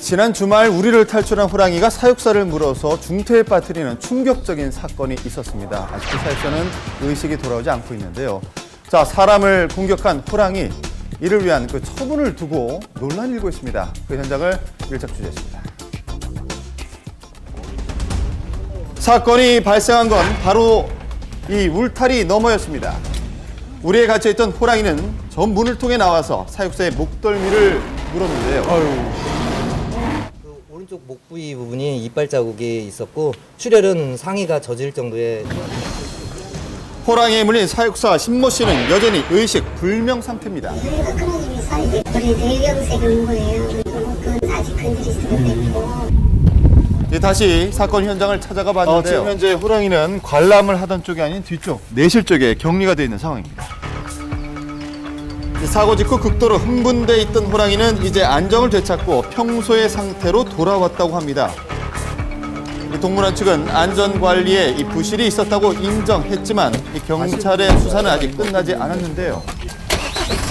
지난 주말 우리를 탈출한 호랑이가 사육사를 물어서 중태에 빠뜨리는 충격적인 사건이 있었습니다. 아직도 사육사는 의식이 돌아오지 않고 있는데요. 자, 사람을 공격한 호랑이, 이를 위한 그 처분을 두고 논란이 일고 있습니다. 그 현장을 밀착 취재했습니다. 사건이 발생한 건 바로 이 울타리 너머였습니다. 우리에 갇혀있던 호랑이는 전 문을 통해 나와서 사육사의 목덜미를 물었는데요. 그 오른쪽 목 부분이 이빨 자국이 있었고 출혈은 상의가 젖을 정도의. 호랑이에 물린 사육사 신모 씨는 여전히 의식 불명 상태입니다. 소리가 끊어지면서 이제 머리에 뇌경색이 온 거예요. 그건 아직 근질이 있었고. 다시 사건 현장을 찾아가 봤는데요. 지금 현재 호랑이는 관람을 하던 쪽이 아닌 뒤쪽 내실 쪽에 격리가 되어 있는 상황입니다. 사고 직후 극도로 흥분돼 있던 호랑이는 이제 안정을 되찾고 평소의 상태로 돌아왔다고 합니다. 동물원 측은 안전관리에 이 부실이 있었다고 인정했지만 이 경찰의 수사는 아직 끝나지 않았는데요.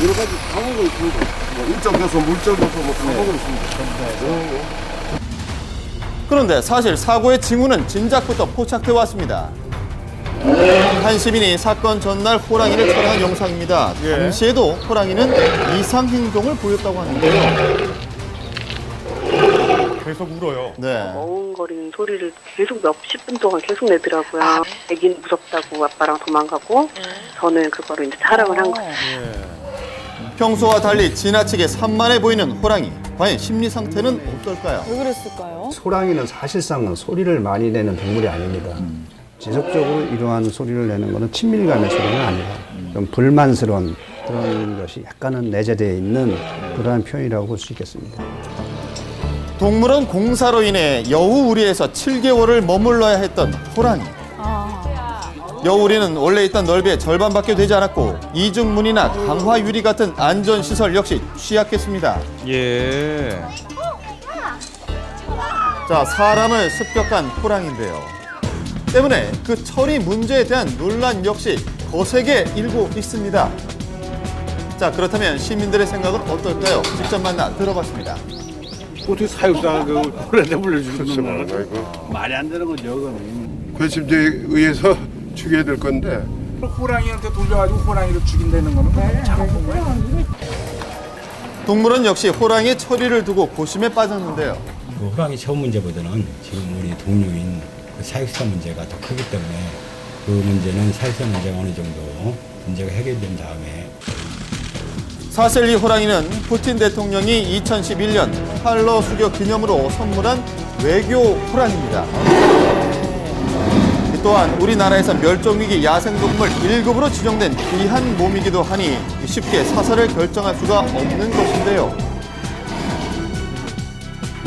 여러 가지 방법이 있습니다. 인적 요소, 물적 요소, 방법이 있습니다. 그런데 사실 사고의 징후는 진작부터 포착돼 왔습니다. 한 시민이 사건 전날 호랑이를 촬영한 영상입니다. 당시에도 호랑이는 이상 행동을 보였다고 하는데요. 계속 울어요. 네. 어흥거리는 소리를 계속 몇십 분 동안 계속 내더라고요. 애기는 무섭다고 아빠랑 도망가고 저는 그거를 이제 촬영을 한 거예요. 평소와 달리 지나치게 산만해 보이는 호랑이. 과연 심리 상태는 어떨까요? 왜 그랬을까요? 호랑이는 사실상은 소리를 많이 내는 동물이 아닙니다. 지속적으로 이러한 소리를 내는 것은 친밀감의 소리는 아니라 좀 불만스러운 그런 것이 약간은 내재되어 있는 그러한 표현이라고 볼 수 있겠습니다. 동물원 공사로 인해 여우우리에서 7개월을 머물러야 했던 호랑이. 여우우리는 원래 있던 넓이의 절반밖에 되지 않았고 이중문이나 강화 유리 같은 안전시설 역시 취약했습니다. 자, 사람을 습격한 호랑이인데요. 때문에 그 처리 문제에 대한 논란 역시 거세게 일고 있습니다. 자, 그렇다면 시민들의 생각은 어떨까요? 직접 만나 들어봤습니다. 어떻게 사육사가 호랑이한테 물려주는 거야? 말이 안 되는 거죠, 그거는. 괘씸죄에 의해서 죽여야 될 건데. 호랑이한테 돌려가지고 호랑이를 죽인다는 거는 잘못한 거야. 동물원 역시 호랑이의 처리를 두고 고심에 빠졌는데요. 그 호랑이 처우 문제보다는 지금 우리 동료인 그 사육사 문제가 더 크기 때문에 그 문제는 사육사 문제가 어느 정도 문제가 해결된 다음에. 사실 이 호랑이는 푸틴 대통령이 2011년 팔러 수교 기념으로 선물한 외교 호랑이입니다. 또한 우리나라에서 멸종위기 야생동물 1급으로 지정된 귀한 몸이기도 하니 쉽게 사살을 결정할 수가 없는 것인데요.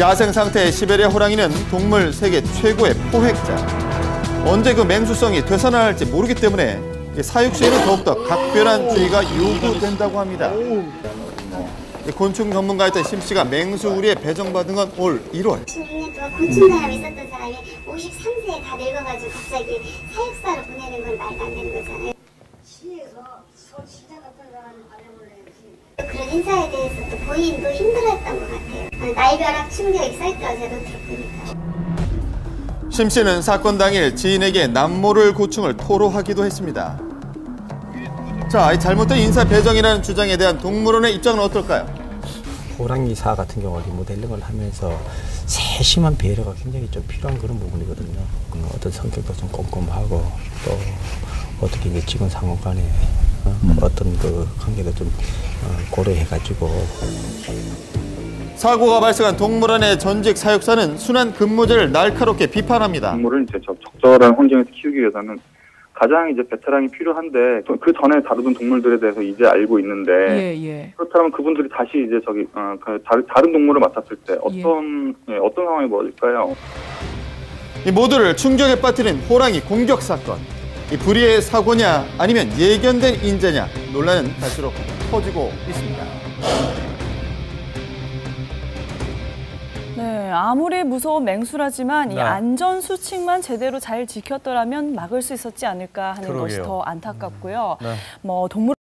야생 상태의 시베리아 호랑이는 동물 세계 최고의 포획자. 언제 그 맹수성이 되살아날지 모르기 때문에 사육 시에는 더욱더 각별한 주의가 요구된다고 합니다. 곤충 전문가였던 심 씨가 맹수 우리에 배정받은 건 올 1월. 16년 동안 곤충 사람이 있었던 사람이 53세에 다 늙어가지고 갑자기 사육사로 보내는 건 말도 안 되는 거잖아요. 시에서 시장 같은 사람이 발령을 해야지. 그런 인사에 대해서 또 본인도 힘들었던 것 같아요. 날벼락 충격이 쌀더라고요, 제가 들어보니까. 심 씨는 사건 당일 지인에게 남모를 고충을 토로하기도 했습니다. 자, 이 잘못된 인사 배정이라는 주장에 대한 동물원의 입장은 어떨까요? 호랑이사 같은 경우 리모델링을 하면서 세심한 배려가 굉장히 좀 필요한 그런 부분이거든요. 어떤 성격도 좀 꼼꼼하고 또 어떻게 이제 직원 상호 간에 어떤 그 관계도 좀 고려해가지고. 사고가 발생한 동물원의 전직 사육사는 순환 근무제를 날카롭게 비판합니다. 동물을 이제 적절한 환경에서 키우기 위해서는 가장 이제 베테랑이 필요한데 그 전에 다루던 동물들에 대해서 이제 알고 있는데 그렇다면 그분들이 다시 이제 다른 동물을 맡았을 때 어떤 상황이 벌어질까요? 이 모두를 충격에 빠뜨린 호랑이 공격 사건. 이 불의의 사고냐 아니면 예견된 인재냐 논란은 갈수록 커지고 있습니다. 네, 아무리 무서운 맹수라지만 이 안전 수칙만 제대로 잘 지켰더라면 막을 수 있었지 않을까 하는 것이 더 안타깝고요. 동물